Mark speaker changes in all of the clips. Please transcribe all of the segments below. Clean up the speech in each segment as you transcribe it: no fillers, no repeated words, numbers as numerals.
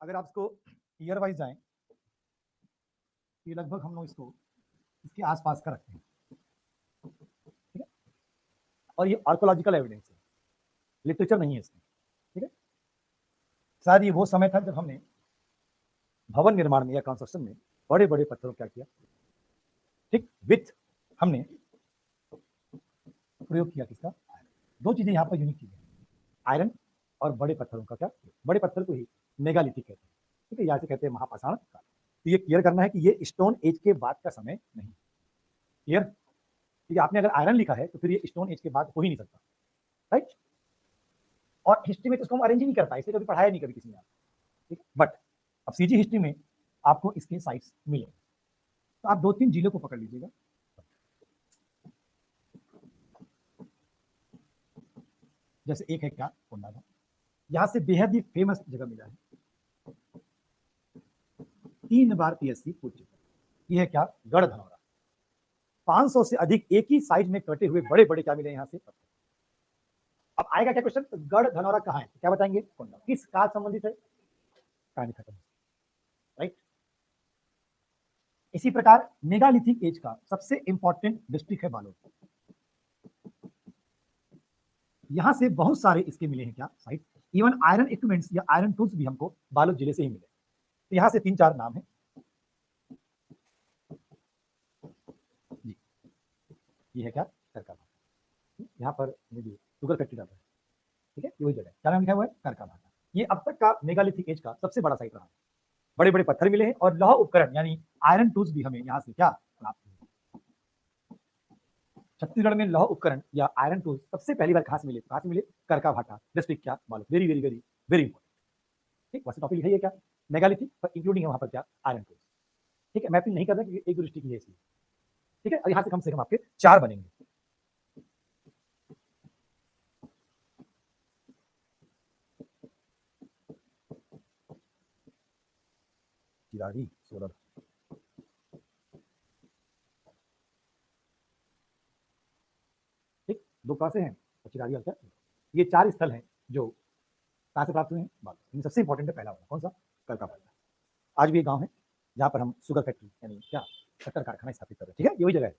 Speaker 1: अगर आप इसको ईयर वाइज जाएं, ये लगभग हम लोग इसको इसके आसपास का रखते हैं, ठीक है। और ये आर्कोलॉजिकल एविडेंस है, लिटरेचर नहीं है इसमें, ठीक है। शायद ये वो समय था जब हमने भवन निर्माण में या कंस्ट्रक्शन में बड़े बड़े पत्थरों क्या किया, ठीक, विथ हमने प्रयोग किया किसका, आयरन। दो चीजें यहाँ पर यूनिक चीजें, आयरन और बड़े पत्थरों का क्या, बड़े पत्थर को ही मेगालिथिक कहते हैं, ठीक है, यहाँ से कहते हैं महापाषाण काल। तो ये क्लियर करना है कि ये स्टोन एज के बाद का समय नहीं, क्लियर, ठीक है। आपने अगर आयरन लिखा है तो फिर ये स्टोन एज के बाद हो ही नहीं सकता, राइट। और हिस्ट्री में तो इसको हम अरेंज ही नहीं करता, इसलिए कभी पढ़ाया नहीं कभी किसी ने, ठीक है। बट अब सीजी हिस्ट्री में आपको इसके साइट्स मिले, तो आप 2-3 जिलों को पकड़ लीजिएगा। जैसे एक है क्या, कोंडागांव, यहाँ से बेहद ही फेमस जगह मिला है, 3 बार पीएससी पूछ चुका है। ये है क्या, गढ़ धनौरा। 500 से अधिक एक ही साइज में कटे हुए बड़े बड़े क्या मिले यहाँ से पत्थर। अब आएगा क्या क्वेश्चन, गढ़ धनौरा कहाँ है, क्या बताएंगे, कोंडागांव। किस काल संबंधित है, कहानी खत्म, राइट। इसी प्रकार मेगालिथिक एज का सबसे इंपॉर्टेंट डिस्ट्रिक्ट है बालोद। यहां से बहुत सारे इसके मिले हैं क्या साइट, इवन आयरन इक्विपमेंट्स या आयरन टूल्स भी हमको बालोद जिले से ही मिले। तो यहां से 3-4 नाम है जी। ये है क्या, करका भाटा, यहाँ पर ये शुगर फैक्ट्री डाल रहा है, ठीक है, ये वही जगह है, क्या नाम लिखा हुआ है, करका भाटा। ये अब तक का मेगालिथिक एज का सबसे बड़ा साइट रहा है। बड़े बड़े पत्थर मिले हैं और लौह उपकरण यानी आयरन टूल्स भी हमें यहाँ से क्या प्राप्त हुए। छत्तीसगढ़ में लौह उपकरण या आयरन टूल्स सबसे पहली बार कहाँ से मिले, करका भाटा डिस्ट्रिक्ट क्या, Balod. Very very very very important, ठीक। वैसे टॉपिक लिखा है क्या, मेगालिथिक, पर इंक्लूडिंग है वहां पर क्या, आयरन टूल्स, ठीक है। मैपिंग नहीं कर रहा क्योंकि एक दृष्टि की है इसलिए, ठीक है। और यहाँ से कम से कम आपके 4 बनेंगे। चिरारी सोलर, ठीक, 2 क्लासे हैं, चिरारी और क्या, ये 4 स्थल हैं जो कहाँ से प्राप्त हुए हैं, बालोद। इनमें सबसे इंपॉर्टेंट है पहला वाला, कौन सा, करका भाटा। आज भी एक गांव है जहाँ पर हम शुगर फैक्ट्री यानी क्या, शक्कर कारखाना स्थापित कर रहे हैं, ठीक है, ये वही जगह है,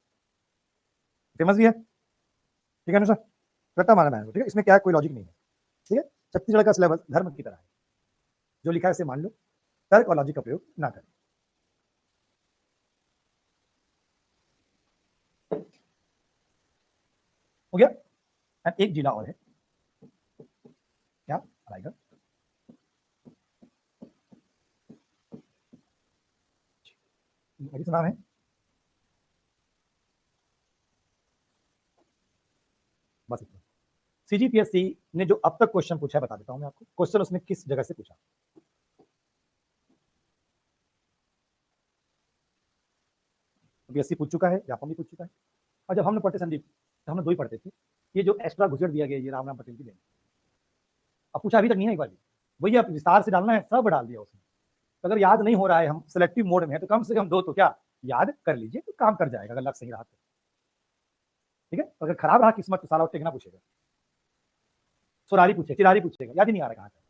Speaker 1: फेमस भी है, ठीक है ना सर। रट्टा मारना है, ठीक है, इसमें क्या कोई लॉजिक नहीं है, ठीक है। छत्तीसगढ़ का सिलेबस धर्म की तरह है, जो लिखा है उसे मान लो, तर्क और लॉजिक का प्रयोग ना करें। हो गया। एंड एक जिला और है क्या, रायगढ़। नाम है, बस इतना। सीजीपीएससी ने जो अब तक क्वेश्चन पूछा है बता देता हूं मैं आपको, क्वेश्चन उसने किस जगह से पूछा। बीएससी पूछ चुका है, व्यापम भी पूछ चुका है, और जब हमने पढ़ते संदीप, तो हमने 2 ही पढ़ते थे, ये जो एक्स्ट्रा घुसड़ दिया गया ये राम पटेल की देन। अब पूछा अभी तक नहीं है, एक बार भी भैया विस्तार से डालना है, सब डाल दिया उसने। तो अगर याद नहीं हो रहा है, हम सिलेक्टिव मोड में है, तो कम से कम 2 तो क्या याद कर लीजिए, तो काम कर जाएगा अगर लक्ष्य सही रहा तो, ठीक है। अगर खराब रहा किस्मत तो सारा टेकना पूछेगा, सुरारी पूछे, चिरारी पूछेगा, याद ही नहीं आ रहा कहाँ का,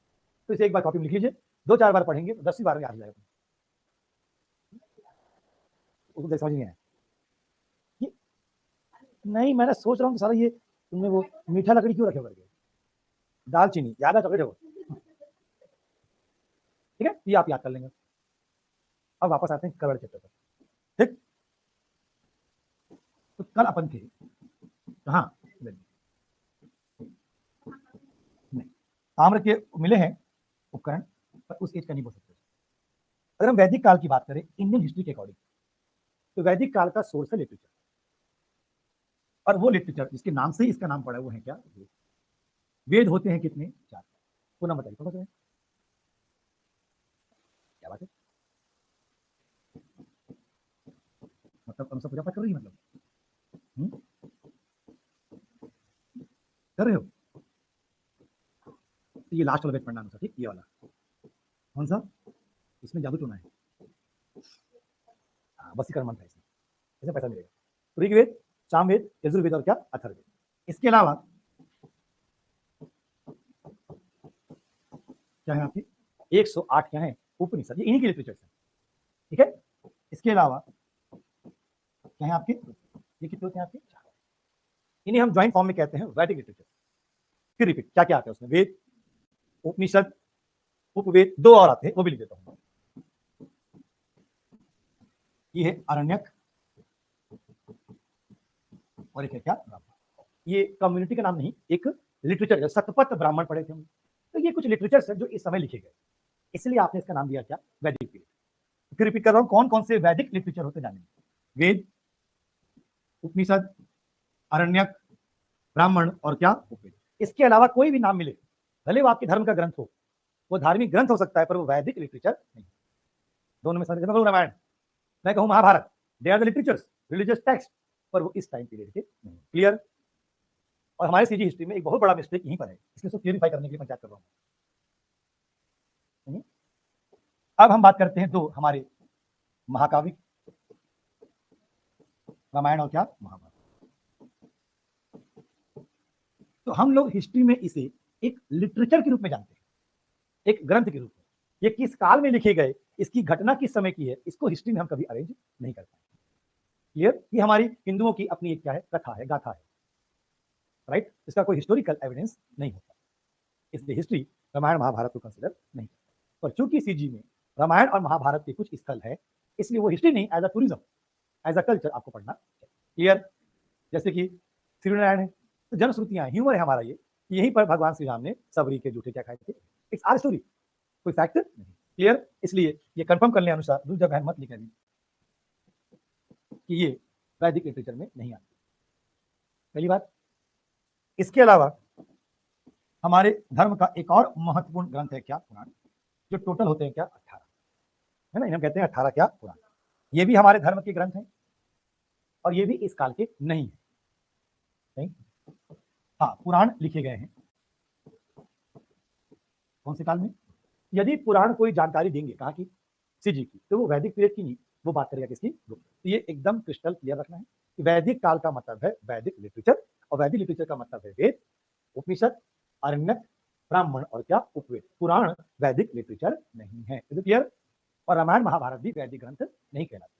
Speaker 1: तो इसे एक बार कॉपी में लिख लीजिए, 2-4 बार पढ़ेंगे तो 10वीं बार में याद हो जाएगा, उसको समझ नहीं आया। नहीं, मैंने सोच रहा हूँ सारा ये तुमने वो मीठा लकड़ी क्यों रखे करके, दालचीनी याद है, चॉकलेट है वो, ठीक है, ये आप याद कर लेंगे। अब वापस आते हैं कवर चैप्टर पर, ठीक। तो कल अपन थे कहाँ, नहीं, ताम्र के मिले हैं उपकरण, पर उस एज का नहीं बोल सकते। अगर हम वैदिक काल की बात करें इंडियन हिस्ट्री के अकॉर्डिंग, तो वैदिक काल का सोर्स है लिटरेचर, और वो लिटरेचर जिसके नाम से ही इसका नाम पड़ा है वो है क्या, वेद। वेद होते हैं कितने, 4। पुनः बताइए समझ रहे हैं क्या बात है, मतलब हम सब पूजा पाठ कर रही है, मतलब कर रहे हो, तो ये लास्ट वाला वेद पढ़ना है, ठीक, ये वाला कौन सा, इसमें जादू टोना है, हाँ, वसीकरण मंत्र है इसमें, इसमें पैसा मिलेगा। ऋग्वेद, सामवेद, यजुर्वेद और क्या, अथर्ववेद। इसके अलावा क्या है आपके 108 क्या है, उपनिषद, ये इन्हीं के लिटरेचर है, ठीक है। इसके अलावा क्या है आपके, ये कितने होते हैं आपके, इन्हें हम ज्वाइंट फॉर्म में कहते हैं वैदिक लिटरेचर। फिर रिपीट, क्या क्या आता है उसमें, वेद, उपनिषद, उपवेद, दो और आते हैं वो भी लिख देता हूं। ये है अरण्यक और एक है क्या, ये कम्युनिटी का नाम नहीं, एक लिटरेचर है, शतपथ ब्राह्मण पढ़े थे हम, तो ये कुछ लिटरेचर है जो इस समय लिखे गए, इसलिए आपने इसका नाम दिया क्या, वैदिक पीरियड। फिर रिपीट कर रहा हूं, कौन कौन से वैदिक लिटरेचर होते जानेंगे, वेद, उपनिषद, अरण्यक, ब्राह्मण और क्या, उपवेद। इसके अलावा कोई भी नाम मिले, भले वो आपके धर्म का ग्रंथ हो, वो धार्मिक ग्रंथ हो सकता है पर वो वैदिक लिटरेचर नहीं। दोनों में समझ, रामायण, मैं कहूं Mahabharat, they are the literatures, religious text, पर वो इस टाइम पीरियड के नहीं। क्लियर। और हमारे सीजी हिस्ट्री में एक बहुत बड़ा मिस्टेक यहीं पर है, इसको तो क्लियरिफाई करने के लिए मैं क्या कर रहा हूं। अब हम बात करते हैं दो हमारे महाकाव्य, रामायण और क्या, महाभारत। तो हम लोग हिस्ट्री में इसे एक लिटरेचर के रूप में जानते हैं, एक ग्रंथ के रूप में। ये किस काल में लिखे गए, इसकी घटना किस समय की है, इसको हिस्ट्री में हम कभी अरेंज नहीं कर पाए। क्लियर। ये हमारी हिंदुओं की अपनी एक क्या है, कथा है, गाथा है, राइट। इसका कोई हिस्टोरिकल एविडेंस नहीं होता, इसलिए हिस्ट्री रामायण महाभारत को कंसिडर नहीं करता। पर चूंकि सीजी में रामायण और महाभारत के कुछ स्थल है, इसलिए वो हिस्ट्री नहीं, as a tourism, as a culture आपको पढ़ना चाहिए। क्लियर। जैसे कि श्रीनारायण है, तो जनश्रुतियां, ह्यूमर है हमारा ये, यहीं पर भगवान श्री राम ने सबरी के जूठे क्या खाए थे, इट्स आर स्टोरी, कोई फैक्ट नहीं। क्लियर। इसलिए ये कंफर्म करने अनुसार दूसरा बहन मत लिखा कि ये वैदिक लिटरेचर में नहीं आती, पहली बात। इसके अलावा हमारे धर्म का एक और महत्वपूर्ण ग्रंथ है क्या, पुराण, जो टोटल होते हैं क्या, 18 है ना, इन्हें कहते हैं 18 क्या, पुराण। ये भी हमारे धर्म के ग्रंथ हैं और ये भी इस काल के नहीं है, नहीं। हाँ, पुराण लिखे गए हैं कौन से काल में, यदि पुराण कोई जानकारी देंगे कहाँ की, सीजी की, तो वो वैदिक पीरियड की नहीं, वो बात करेगा किसकी, गुप्त। तो ये एकदम क्रिस्टल क्लियर रखना है कि वैदिक काल का मतलब है वैदिक लिटरेचर, और वैदिक लिटरेचर का मतलब है वेद, उपनिषद, अरण्यक, ब्राह्मण और क्या, उपवेद। पुराण वैदिक लिटरेचर नहीं है, क्लियर। और रामायण महाभारत भी वैदिक ग्रंथ नहीं कहलाते।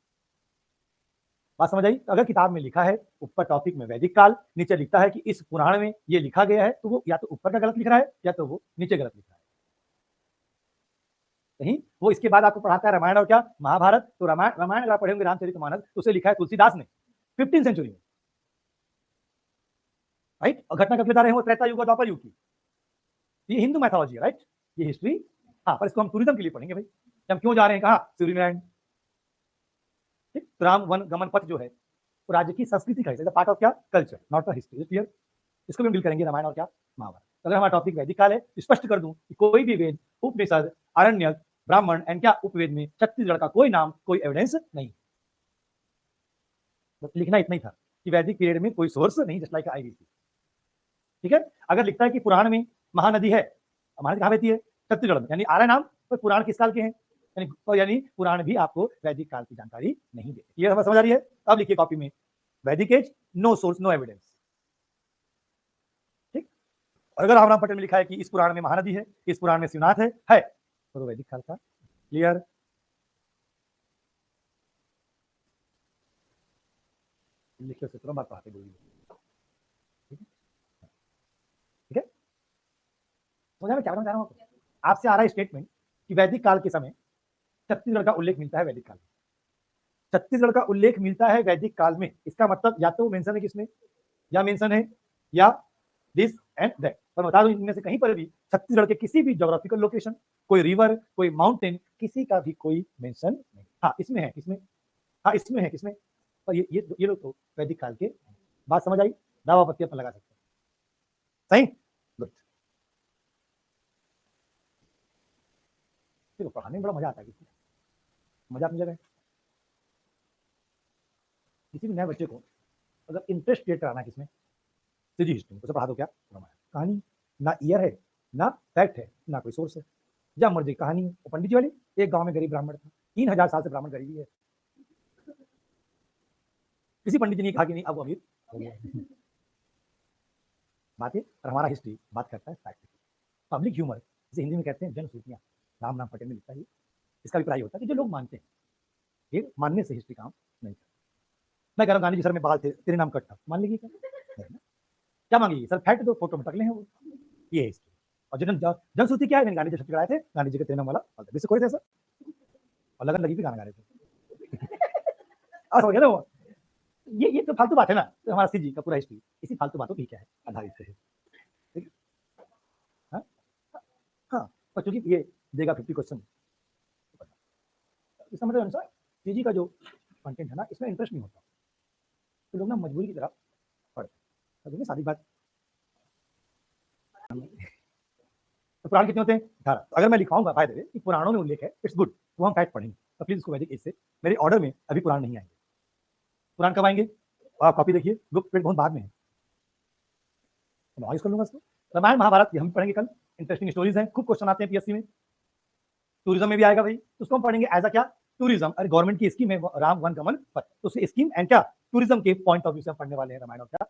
Speaker 1: बात समझ आई। अगर किताब में लिखा है ऊपर टॉपिक में वैदिक काल, नीचे लिखता है कि इस पुराण में ये लिखा गया है, तो वो या तो ऊपर का गलत लिख रहा है या तो वो नीचे गलत लिख रहा है। कहीं वो इसके बाद आपको पढ़ाता है रामायण और क्या, महाभारत, तो रामायण अगर आप पढ़ेंगे रामचरितमानस, तो उसे लिखा है तुलसीदास ने 15 सेंचुरी में, राइट। और घटना कब बता रहे हैं, वो त्रेता युग और द्वापर युग की। ये हिंदू मैथोलॉजी है, राइट, ये हिस्ट्री। हाँ, पर इसको हम टूरिज्म के लिए पढ़ेंगे भाई, हम क्यों जा रहे हैं कहा, सूर्यनारायण, ठीक। राम वन गमन पथ जो है वो राज्य की संस्कृति का है, पार्ट ऑफ क्या, culture, not a history. Clear. इसको भी हम डील करेंगे रामायण और क्या, महाभारत। अगर हमारा टॉपिक वैदिक काल है, स्पष्ट कर दूं कि कोई भी वेद, उपनिषद, अरण्यक, ब्राह्मण एंड क्या, उपवेद में छत्तीसगढ़ का कोई नाम, कोई एविडेंस नहीं। बस लिखना इतना ही था कि वैदिक पीरियड में कोई सोर्स नहीं, जस्ट लाइक आईबीसी, ठीक है। अगर लिखता है कि पुराण में महानदी है, महानदी कहाँ बहती है, छत्तीसगढ़ में, यानी आ रहा है नाम, पर पुराण किस काल के हैं, यानी पुराण भी आपको वैदिक काल की जानकारी नहीं देते। ये समझ आ रही है। अब लिखिए कॉपी में, Vedic age, no source, no evidence, ठीक। और अगर रामराम पटेल में लिखा है कि इस पुराण में महानदी है, इस पुराण में शिवनाथ है तो वैदिक काल का। क्लियर। लिखिए उसे तुरंत बात पढ़ाते बोलिए, ठीक है। समझा मैं क्या बताना चाह रहा हूँ आपसे। आ रहा है स्टेटमेंट कि वैदिक काल के समय छत्तीसगढ़ का उल्लेख मिलता है वैदिक काल में, छत्तीसगढ़ का उल्लेख मिलता है वैदिक काल में, इसका मतलब या तो मेंशन है किसमें, या मेंशन है या दिस एंड दैट। पर बता दूं इनमें से कहीं पर भी छत्तीसगढ़ के किसी भी ज्योग्राफिकल लोकेशन, कोई रिवर, कोई माउंटेन, किसी का भी कोई मेंशन नहीं। हाँ इसमें है, इसमें, हाँ इसमें है, किसमें, और ये लोग तो वैदिक काल के। बात समझ आई, दावा पत्ती अपन लगा सकते हैं, सही, गुड। देखो पढ़ाने में बड़ा मजा आता है, मजा अपनी जगह। किसी भी नए बच्चे को अगर इंटरेस्ट क्रिएट कराना है किसमें, सीधी हिस्ट्री में, उसे पढ़ा दो क्या, रामायण। कहानी, ना ईयर है, ना फैक्ट है, ना कोई सोर्स है, जब मर्जी कहानी है। वो पंडित जी वाली, एक गांव में गरीब ब्राह्मण था, 3000 साल से ब्राह्मण गरीबी है, किसी पंडित जी ने कहा कि नहीं अब अमीर हो गया। बात है, और हमारा हिस्ट्री बात करता है फैक्ट, पब्लिक ह्यूमर, जिसे हिंदी में कहते हैं जनश्रुतियां। राम पटेल ने लिखा है, इसका अभिप्राय होता है कि जो लोग मानते हैं, ये मानने से हिस्ट्री काम नहीं करती। मैं कह रहा हूँ गांधी जी सर में बाल थे, तेरे नाम कट था, मान लीजिए क्या नहीं ना? क्या मांगेगी सर? फैक्ट दो, फोटो में टकले हैं वो, ये है हिस्ट्री। और जनश्रुति क्या है? मैंने गांधी जी शब्द चढ़ाए थे, गांधी जी के तेरे नाम वाला विश्व कोई थे सर, और लगन लगी भी गाना गा रहे थे। और हो गया ना वो। ये तो फालतू बात है ना, तो हमारा सी जी का पूरा हिस्ट्री इसी फालतू बातों की क्या है आधारित है। ठीक है? हाँ हाँ, और चूंकि ये देगा 50 क्वेश्चन, इसका मतलब अनुसार सीजी का जो कंटेंट है ना, इसमें इंटरेस्ट नहीं होता, तो लोग ना मजबूरी की तरह पढ़ते हैं। सारी बात, तो पुराण कितने होते हैं? 18। तो अगर मैं लिखाऊंगा बाय द वे कि पुराणों में उल्लेख है, इट्स गुड, तो हम फैक्ट पढ़ेंगे, तो प्लीज इसको वैदिक एज से मेरे ऑर्डर में अभी पुराण नहीं आएंगे। पुराण कब आएंगे? आप कॉपी देखिए, बुक प्रिंट बहुत बाद में है, तो मैं कर लूंगा इसको। रामायण महाभारत हम पढ़ेंगे कल, इंटरेस्टिंग स्टोरीज हैं, खूब क्वेश्चन आते हैं पीएससी में। टूरिज्म में भी आएगा भाई, तो उसको हम पढ़ेंगे एज अ क्या? टूरिज्म। अरे गवर्नमेंट की स्कीम है राम वन गमन पर, तो उसकी स्कीम एंड क्या टूरिज्म के पॉइंट ऑफ व्यू से हम पढ़ने वाले हैं रामायण और क्या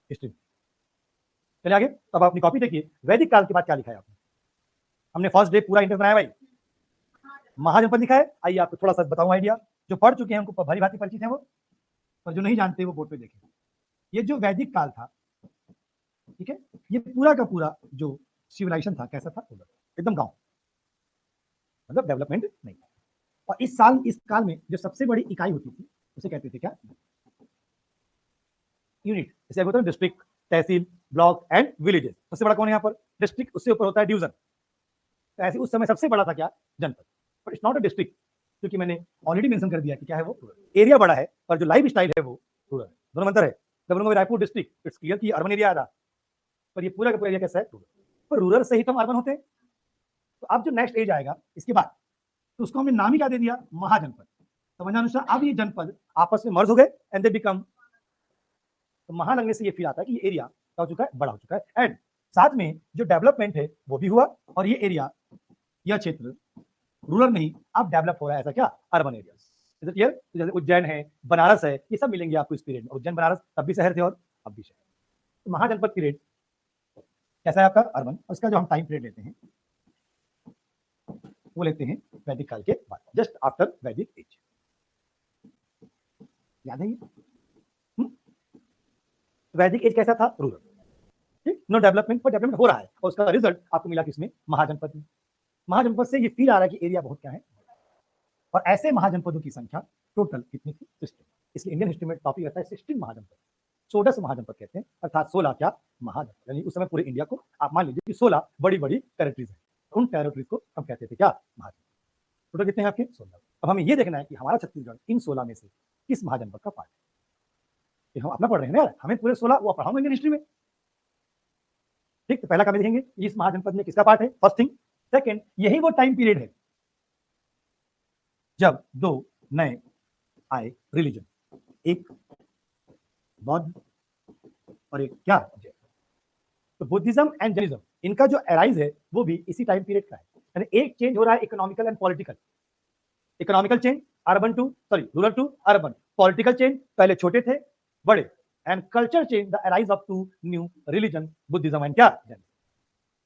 Speaker 1: हिस्ट्री। चलिए आगे, तब अपनी कॉपी देखिए, वैदिक काल के बाद क्या लिखा है आपने। हमने फर्स्ट डे पूरा इंटरेस्ट बनाया भाई, महाजनपद लिखा है। आइए आपको थोड़ा सा बताऊं आइडिया, जो पढ़ चुके हैं उनको भली भांति परिचित है वो, और जो नहीं जानते वो बोर्ड पे देखें। ये जो वैदिक काल था, ठीक है, ये पूरा का पूरा जो सिविलाइजेशन था कैसा था? एकदम गांव, मतलब डेवलपमेंट नहीं था। और इस काल में जो सबसे बड़ी इकाई होती थी उसे कहते थे क्या? यूनिट। जैसे होता है district, tehsil, block and villages. सबसे बड़ा कौन है यहाँ पर? डिस्ट्रिक्ट, उससे ऊपर होता है डिवीजन। तो ऐसे उस समय सबसे बड़ा था क्या? जनपद। But it's not a district, क्योंकि मैंने ऑलरेडी मेंशन कर दिया कि क्या है वो, एरिया बड़ा है, पर जो लाइफ स्टाइल है वो रूरल है। दोनों में अंतर है। जब बोलूंगा रायपुर डिस्ट्रिक्ट, इट्स क्लियर कि अर्बन एरिया आ रहा, पर ये पूरा का पूरा एरिया कैसा है? रूरल। पर रूरल से ही तो हम अर्बन होते हैं। तो अब जो नेक्स्ट एज आएगा इसके बाद, तो उसको हमने नाम ही क्या दे दिया? महाजनपद। समझानुसार अब ये जनपद आपस में मर्ज हो गए एंड दे बिकम, तो महा लगने से ये फील आता है कि ये एरिया क्या हो चुका है? बड़ा हो चुका है। एंड साथ में जो डेवलपमेंट है वो भी हुआ, और ये एरिया, यह क्षेत्र रूरल नहीं अब डेवलप हो रहा है, ऐसा क्या? Urban area. क्लियर? तो जैसे उज्जैन है, बनारस है, ये सब मिलेंगे आपको इस पीरियड में। उज्जैन बनारस तब भी शहर थे और अब भी शहर। तो महाजनपद पीरियड कैसा है आपका? अर्बन। और इसका जो हम टाइम पीरियड लेते हैं वो लेते हैं वैदिक काल के बाद, जस्ट आफ्टर वैदिक एज। याद है ये? वैदिक एज कैसा था? रूरल। ठीक, नो डेवलपमेंट, पर डेवलपमेंट हो रहा है, और उसका रिजल्ट आपको मिला किसमें? महाजनपद में। महाजनपद से ये फील आ रहा है कि एरिया बहुत क्या है, और ऐसे महाजनपदों की संख्या टोटल कितनी थी? 16। इसलिए इंडियन हिस्ट्री में टॉपिक रहता है 16 महाजनपद। 16 महाजनपद कहते हैं, अर्थात 16 क्या? महाजनपद। यानी उस समय पूरे इंडिया को आप मान लीजिए कि 16 बड़ी बड़ी टेरिटरीज है, उन टेरिटरीज को हम कहते थे क्या? महाजनपद। टोटल कितने हैं आपके? 16। अब हमें ये देखना है कि हमारा छत्तीसगढ़ इन 16 में से किस महाजनपद का पार्ट है। हम अपना पढ़ रहे हैं ना यार, हमें पूरे 16 वो पढ़ाऊंगा इंडियन हिस्ट्री में। ठीक, तो पहला काम देखेंगे इस महाजनपद में किसका पार्ट है, फर्स्ट थिंग। सेकंड, यही वो टाइम पीरियड है जब दो नए आए रिलीजन, एक बौद्ध और एक क्या? जैन। तो बुद्धिज्म एंड जैनिज्म, इनका जो अराइज है वो भी इसी टाइम पीरियड का है। यानी एक चेंज हो रहा है economical and political. Economical change urban to sorry rural to urban, political change पहले छोटे थे बड़े, and culture change the arise of two new religion, Buddhism and क्या? जैन।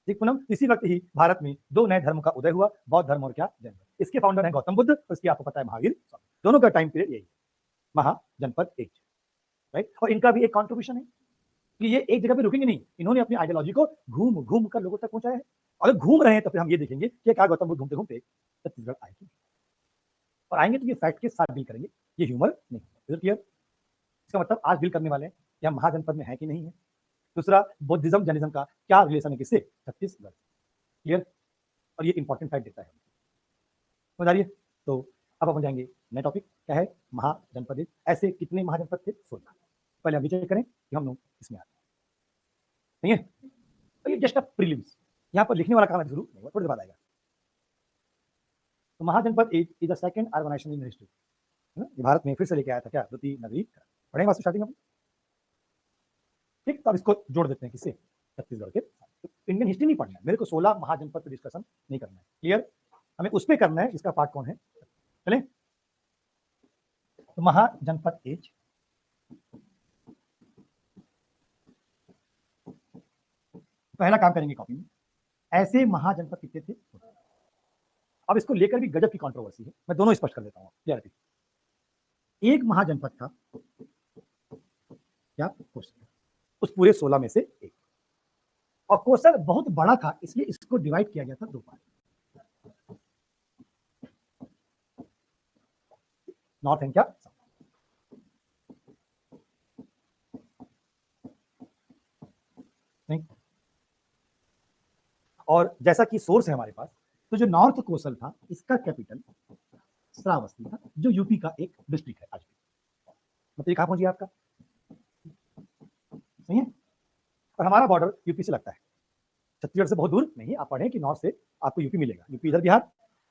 Speaker 1: ठीक पूनम, इसी वक्त ही भारत में दो नए धर्म का उदय हुआ, बौद्ध धर्म और क्या? जैन धर्म। इसके फाउंडर है गौतम बुद्ध, और इसकी आपको पता है महावीर स्वामी। दोनों का टाइम पीरियड यही है, महाजनपद एज। राइट, और इनका भी एक कॉन्ट्रीब्यूशन है कि ये एक जगह पे रुकेंगे नहीं, इन्होंने अपनी आइडियोलॉजी को घूम घूम कर लोगों तक पहुंचाया है। अगर घूम रहे हैं तो फिर हम ये देखेंगे कि क्या गौतम बुद्ध घूमते घूमते छत्तीसगढ़ आएंगे, और आएंगे तो ये फैक्ट के साथ डील करेंगे, ये ह्यूमर नहीं। क्लियर? इसका मतलब आज डील करने वाले हैं कि हम महाजनपद में है कि नहीं है। दूसरा, बुद्धिज्म जैनिज्म का क्या रिलेशन है किससे? छत्तीसगढ़। क्लियर? और ये इंपॉर्टेंट फैक्ट देता है, समझ आ रही है? तो अब अपन जाएंगे नए टॉपिक, क्या है? महाजनपद। ऐसे कितने महाजनपद थे? 16। पहले हम विचार करें कि हम लोग इसमें आते हैं, नहीं है? तो ये जस्ट अ प्रीलिम्स, यहाँ पर लिखने वाला काम है शुरू नहीं हुआ, थोड़ी देर बाद आएगा। तो Mahajanapada is the second urbanisation in history. Bharat में फिर से लेके आया था क्या? द्वितीय नगरीकरण। पढ़ेंगे वास्तु स्टार्टिंग में। ठीक, तो अब इसको जोड़ देते हैं किससे? छत्तीसगढ़ के। तो इंडियन हिस्ट्री नहीं पढ़ना है मेरे को, 16 महाजनपद पर डिस्कशन नहीं करना है। क्लियर? हमें उस पर करना है इसका पार्ट कौन है। चले, तो महाजनपद एज, पहला काम करेंगे कॉपी में, ऐसे महाजनपद कितने थे। अब इसको लेकर भी गजब की कंट्रोवर्सी है, मैं दोनों स्पष्ट कर देता हूँ क्लियरिटी। एक महाजनपद था क्या कोसल, उस पूरे 16 में से एक, और कोसल बहुत बड़ा था इसलिए इसको डिवाइड किया गया था दो पार्ट, नॉर्थ एंड क्या नहीं। और जैसा कि सोर्स है हमारे पास, तो जो नॉर्थ कोसल था इसका कैपिटल श्रावस्ती था, जो यूपी का एक डिस्ट्रिक्ट है आज भी। मतलब ये कहां पहुंच गया आपका, सही है। और हमारा बॉर्डर यूपी से लगता है, छत्तीसगढ़ से बहुत दूर नहीं। आप पढ़ें कि नॉर्थ से आपको यूपी मिलेगा, यूपी इधर बिहार,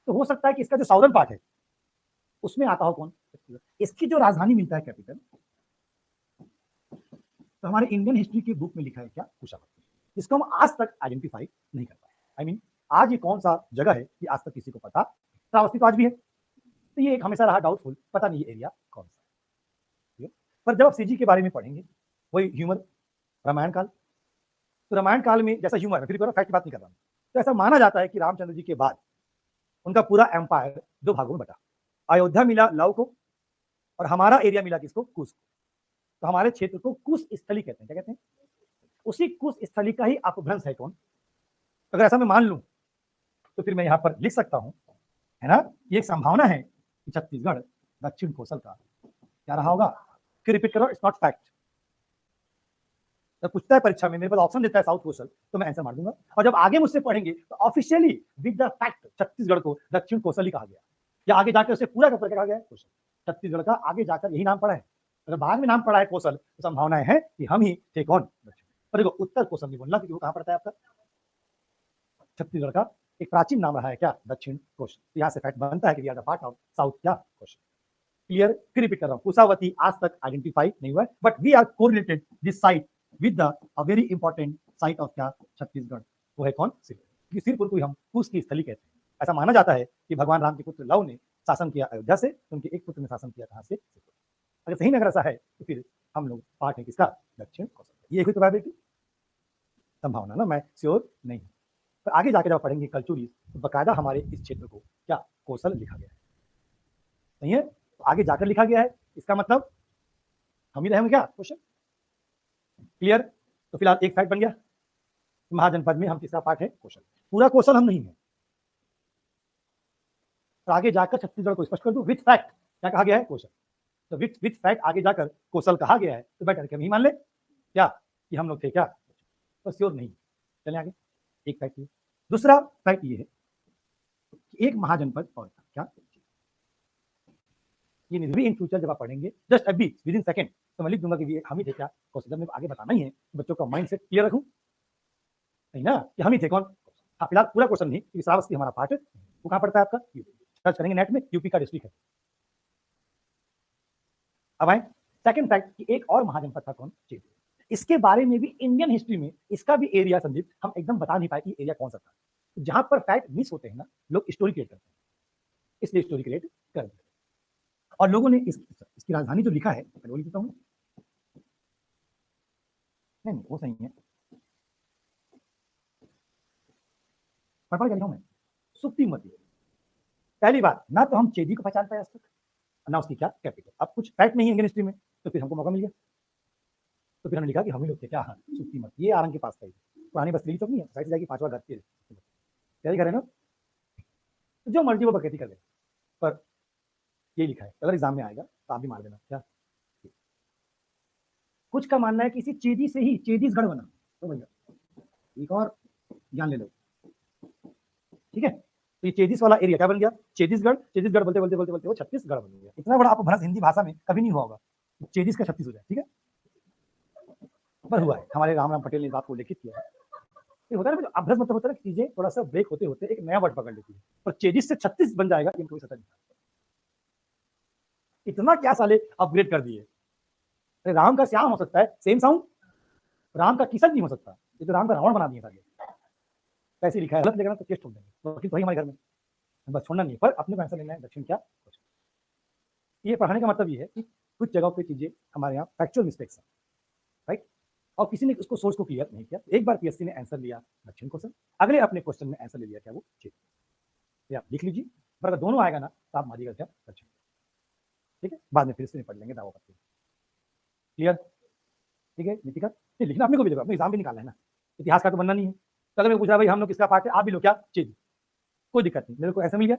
Speaker 1: तो हो सकता है कि इसका जो साउदर्न पार्ट है उसमें आता हो कौन, इसकी जो राजधानी मिलता है कैपिटल, तो हमारे इंडियन हिस्ट्री की बुक में लिखा है क्या, कुशावर्ती, जिसको हम आज तक आइडेंटिफाई नहीं कर पाए। आई मीन आज ये कौन सा जगह है कि आज तक किसी को पता, श्रावस्ती तो आज भी है, तो ये एक हमेशा रहा डाउटफुल, पता नहीं ये एरिया कौन सा है। पर जब आप सीजी के बारे में पढ़ेंगे, वही ह्यूमर रामायण काल, तो रामायण काल में जैसा ह्यूमर है, फिर फैक्ट की बात नहीं कर रहा हूं, तो ऐसा माना जाता है कि रामचंद्र जी के बाद उनका पूरा एम्पायर दो भागों में बटा, अयोध्या मिला लव को और हमारा एरिया मिला किसको, कुश को। तो हमारे क्षेत्र को कुश स्थली कहते हैं, क्या कहते हैं, उसी कुश स्थली का ही अपभ्रंश है कौन। अगर ऐसा मैं मान लूं तो फिर मैं यहाँ पर लिख सकता हूं, है ना, ये एक संभावना है कि छत्तीसगढ़ दक्षिण कोसल का क्या रहा होगा। फिर रिपीट करो, इट्स नॉट फैक्ट। जब पूछता है परीक्षा में, मेरे पास ऑप्शन देता है साउथ कोसल, तो मैं आंसर मार दूंगा। और जब आगे मुझसे पढ़ेंगे तो officially with the fact Chhattisgarh को दक्षिण कोसल ही कहा गया, या आगे जाकर उसे पूरा का पूरा कहा गया है कोसल। छत्तीसगढ़ का आगे जाकर यही नाम पड़ा है। अगर बाद में नाम पड़ा है कोसल, तो संभावनाएं है कि हम ही थे कौन, दक्षिण। पर देखो उत्तर कोसल नहीं बोलना, क्योंकि वो कहां पड़ता है आपका, छत्तीसगढ़ का एक प्राचीन नाम रहा है क्या, दक्षिण कोश। तो यहाँ से फैक्ट बनता है कि we are the part of south क्या कोश। क्लियर, फिर रिपीट कर रहा हूँ, कुशावती आज तक आइडेंटिफाई नहीं हुआ है, but we are correlated this site with the a very important site of क्या, छत्तीसगढ़। वो है कौन, सिरपुर, क्योंकि सिरपुर को हम कुश की स्थली कहते हैं। ऐसा माना जाता है कि भगवान राम के पुत्र लव ने शासन किया अयोध्या से, उनके एक पुत्र ने शासन किया कहां से, सिरपुर। अगर सही में अगर ऐसा है तो फिर हम लोग पार्ट है किसका, दक्षिण कोसल। ये प्रोबेबिलिटी, संभावना ना, मैं श्योर नहीं। पर आगे जाके जब पढ़ेंगे कल्चुरी, तो बकायदा हमारे इस क्षेत्र को क्या, कोसल लिखा गया है, नहीं है, तो आगे जाकर लिखा गया है, इसका मतलब हम ही रहेंगे क्या क्वेश्चन। क्लियर, तो फिलहाल एक फैक्ट बन गया, महाजनपद में हम किसका पार्ट है, कोसल। पूरा कोसल हम नहीं है, तो आगे जाकर छत्तीसगढ़ को स्पष्ट कर दूं, विथ फैक्ट क्या कहा गया है, कोसल। तो विथ फैक्ट आगे जाकर कोसल कहा गया है, तो बेटर कि हम ही मान ले क्या कि हम लोग थे क्या, तो श्योर नहीं। चले आगे, एक फैक्ट ये। दूसरा फैक्ट ये है कि एक महाजनपद और था क्या, ये भी इन फ्यूचर जब आप पढ़ेंगे, जस्ट अभी विद इन सेकंड, तो मैं लिख दूंगा कि हम ही थे क्या क्वेश्चन। जब मेरे को आगे बताना ही है, बच्चों का माइंड सेट क्लियर रखूं, नहीं ना, कि हम ही थे कौन। हाँ, फिलहाल पूरा क्वेश्चन नहीं, क्योंकि श्रावस्ती हमारा पार्ट है, वो कहाँ पड़ता है आपका, यूपी। सर्च करेंगे नेट में, यूपी का डिस्ट्रिक्ट है। अब आए सेकंड फैक्ट कि एक और महाजनपद था कौन, चेदी। इसके बारे में भी इंडियन हिस्ट्री में इसका भी एरिया संदीप हम एकदम बता नहीं पाए कि एरिया कौन सा था। जहां पर फैक्ट मिस होते हैं ना, लोग स्टोरी क्रिएट करते हैं, इसलिए स्टोरी क्रिएट कर दिया। और लोगों ने इसकी राजधानी जो लिखा है, मैं वो लिख देता हूँ, नहीं वो सही है, पढ़ क्या लिखा हूं मैं, सुप्तीमती। पहली बात ना, तो हम चेदी को पहचान पाए आज तक, ना उसकी क्या कैपिटल। अब कुछ फैक्ट नहीं है इंडियन हिस्ट्री में, तो फिर हमको मौका मिल गया, तो फिर हमने लिखा कि हम ही लोग थे क्या, हाँ सुप्तीमती। ये आरंग के पास था, पुरानी बस्ती चौक नहीं है, साइड से जाएगी 5वां घर के, क्या करें ना, तो जो मर्जी वो बकैती कर ले, पर ये लिखा है, अगर एग्जाम में आएगा तो आप भी मार देना क्या। कुछ का मानना है कि इसी चेदी से ही चेदीसगढ़ बना, तो भैया एक और ज्ञान ले लो, ठीक है। तो ये चेदिस वाला एरिया क्या बन गया, चेदीसगढ़। चेदीसगढ़ बोलते बोलते बोलते बोलते वो छत्तीसगढ़ बन गया। इतना बड़ा अपभ्रंश हिंदी भाषा में कभी नहीं हुआ होगा, चेदिस का छत्तीस हो जाए, ठीक है। पर हुआ है, हमारे राम पटेल ने इस बात को उल्लेखित किया है। ये होता है ना, अभ्रंश मतलब होता है ना, चीजें थोड़ा सा ब्रेक होते होते एक नया वर्ड पकड़ लेती है, और चेदिस से 36 बन जाएगा, ये कोई सत्ता नहीं। इतना क्या साले अपग्रेड कर दिए। अरे राम का श्याम हो सकता है, सेम साउंड, राम का किशन नहीं हो सकता, ये तो राम का रावण बना दिए साले। कैसे लिखा है, गलत लिखा तो केस ठोक देंगे, वकील तो ही हमारे घर में, बस छोड़ना नहीं है। पर अपने को आंसर लेना है दक्षिण क्या। ये पढ़ाने का मतलब ये है कि कुछ जगहों पे चीजें हमारे यहाँ फैक्चुअल मिस्टेक्स हैं, राइट, और किसी ने उसको सोर्स को क्लियर नहीं किया। एक बार पीएससी ने आंसर लिया दक्षिण क्वेश्चन, अगले अपने क्वेश्चन में आंसर ले लिया क्या, वो चेक। आप लिख लीजिए। पर अगर दोनों आएगा ना तो आप मारिएगा क्या, दक्षिण। ठीक है, बाद में फिर से पढ़ लेंगे दावा करते। क्लियर? ठीक है नितिका, लिखना अपने को भी देखो, अपने एग्जाम भी निकालना है ना, इतिहास का तो बनना नहीं है। तो अगर मैं पूछ रहा भाई हम लोग किसका पार्ट है, आप भी लो क्या चीज, कोई दिक्कत नहीं, मेरे को ऐसा मिल गया।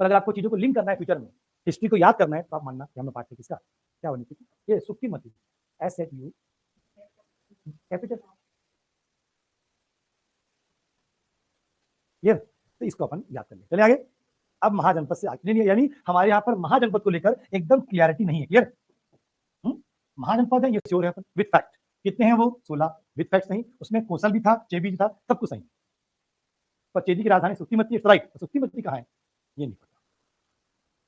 Speaker 1: पर अगर आपको चीजों को लिंक करना है फ्यूचर में, हिस्ट्री को याद करना है, तो आप मानना कि हम लोग पार्ट है किसका, क्या होनी चाहिए, ये सुक्तिमती, SHU कैपिटल। ये तो इसको अपन याद कर लें। चले आगे। अब महाजनपद से आगे, यानी हमारे यहाँ पर महाजनपद को लेकर एकदम क्लियरिटी नहीं है। क्लियर? महाजनपद है ये श्योर है, विथ फैक्ट। कितने हैं वो, 16, विथ फैक्ट नहीं, उसमें कौशल भी था, चेबी भी था, सब कुछ सही। पर चेदी की राजधानी सुक्तिमती है, राइट, सुक्तिमती कहाँ है ये नहीं पता।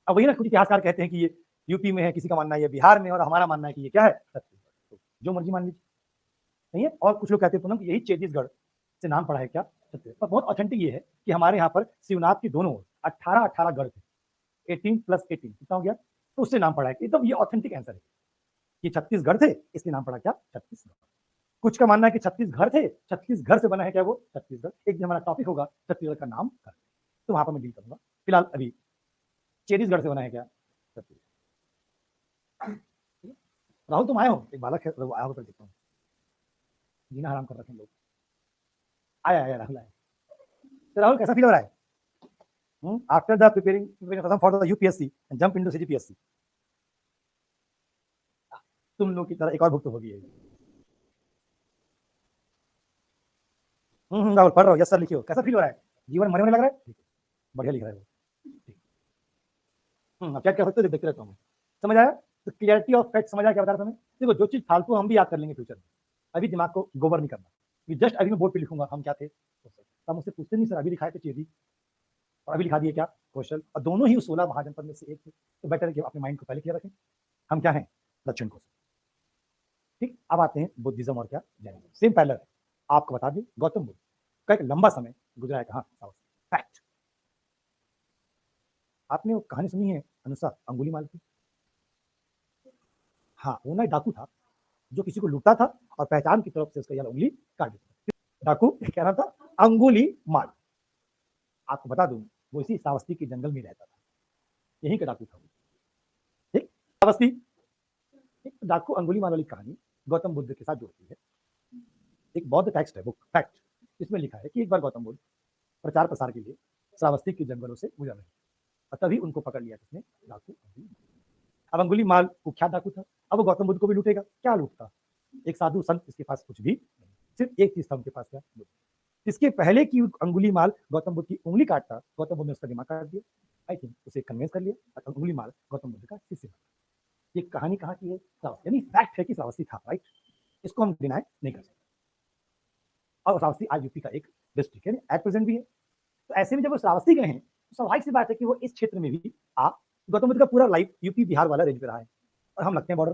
Speaker 1: अब वही ना कुछ इतिहासकार कहते हैं कि ये यूपी में है, किसी का मानना है ये बिहार में, और हमारा मानना है कि ये क्या है छत्तीसगढ़, तो जो मर्जी मान लीजिए, नहीं है। और कुछ लोग कहते हैं पूनम कि यही छत्तीसगढ़ से नाम पड़ा है क्या छत्तीसगढ़, पर बहुत ऑथेंटिक ये है कि हमारे यहाँ पर शिवनाथ की दोनों ओर 18 गढ़ थे, 18+18 कितना हो गया, तो उससे नाम पड़ा है। एकदम ये ऑथेंटिक आंसर है कि छत्तीसगढ़ थे इसलिए नाम पड़ा क्या छत्तीसगढ़। कुछ का मानना है कि छत्तीसगढ़ थे, छत्तीसगढ़ से बना है क्या वो छत्तीसगढ़। एक दिन हमारा टॉपिक होगा छत्तीसगढ़ का नाम, तो वहां पर मैं डील करूंगा। फिलहाल अभी छत्तीसगढ़ से बना है क्या छत्तीसगढ़। राहुल तुम आए हो, एक बालक है आया होकर देखता हूँ, जीना हराम कर रखे लोग। आया आया राहुल आया। तो राहुल कैसा फील हो रहा है after the preparing for the UPSC and jump into CGPSC? तुम लोग की तरह एक और भुक्त होगी। राहुल पढ़ रहा हूँ, यस सर लिखियो, कैसा फील हो रहा है, जीवन मरे होने लग रहा है, बढ़िया लिख रहा है वो। अब चैट कर सकते हो, देखते रहता हूँ। समझ आया? तो क्लियरिटी ऑफ फैक्ट समझ आया क्या बता रहा था मैं? देखो जो चीज फालतू हम भी याद कर लेंगे फ्यूचर में, अभी दिमाग को गोबर नहीं करना। ये जस्ट अभी मैं बोर्ड पे लिखूंगा हम क्या थे, तो मुझसे पूछते नहीं सर अभी लिखाए थे चेदी और अभी लिखा दिए क्या कौशल, और दोनों ही 16 महाजनपद में से एक थे, तो बेटर है कि अपने माइंड को पहले क्लियर रखें। हम क्या हैं, दक्षिण कौशल। ठीक, अब आते हैं बुद्धिज्म और क्या जैनिज्म, सेम पैरलल है। आपको बता दें गौतम बुद्ध का एक लंबा समय गुजरा है कहाँ, साउथ। फैक्ट, आपने वो कहानी सुनी है अनुसार अंगुलीमाल की? हाँ, वो ना डाकू था जो किसी को लूटता था और पहचान की तरफ से उसका यह उंगली काट देता था। डाकू क्या नाम था, अंगुलीमाल। आपको बता दूं वो इसी श्रावस्ती के जंगल में रहता था, यहीं का डाकू था। ठीक, श्रावस्ती। डाकू अंगुलीमाल वाली कहानी गौतम बुद्ध के साथ जोड़ती है। एक बौद्ध टेक्स्ट है, बुक फैक्ट, इसमें लिखा है कि एक बार गौतम बुद्ध प्रचार प्रसार के लिए श्रावस्ती के जंगलों से गुजर रहे और तभी उनको पकड़ लिया किसने, डाकू। अब अंगुलीमाल कुख्यात डाकू था, अब वो गौतम बुद्ध को भी लूटेगा। क्या लूटता, एक साधु संत, इसके पास कुछ भी नहीं, सिर्फ एक चीज था उनके पास, क्या, बुद्ध। इसके पहले कि अंगुलीमाल गौतम बुद्ध की उंगली काटता, गौतम बुद्ध ने उसका दिमाग काट दिया। आई थिंक उसे कन्विंस कर लिया और अंगुलीमाल गौतम बुद्ध का शिष्य बना। ये कहानी कहाँ की है, यानी फैक्ट है कि श्रावस्ती था, राइट, इसको हम डिनाई नहीं कर सकते। और श्रावस्ती आज यूपी का एक डिस्ट्रिक्ट है, एट प्रेजेंट भी है। तो ऐसे में जब वो श्रावस्ती गए हैं तो स्वाभाविक सी बात है कि वो इस क्षेत्र में भी आ, गौतम बुद्ध का पूरा लाइफ यूपी बिहार वाला रेंज पे रहा है और हम लगते हैं बॉर्डर।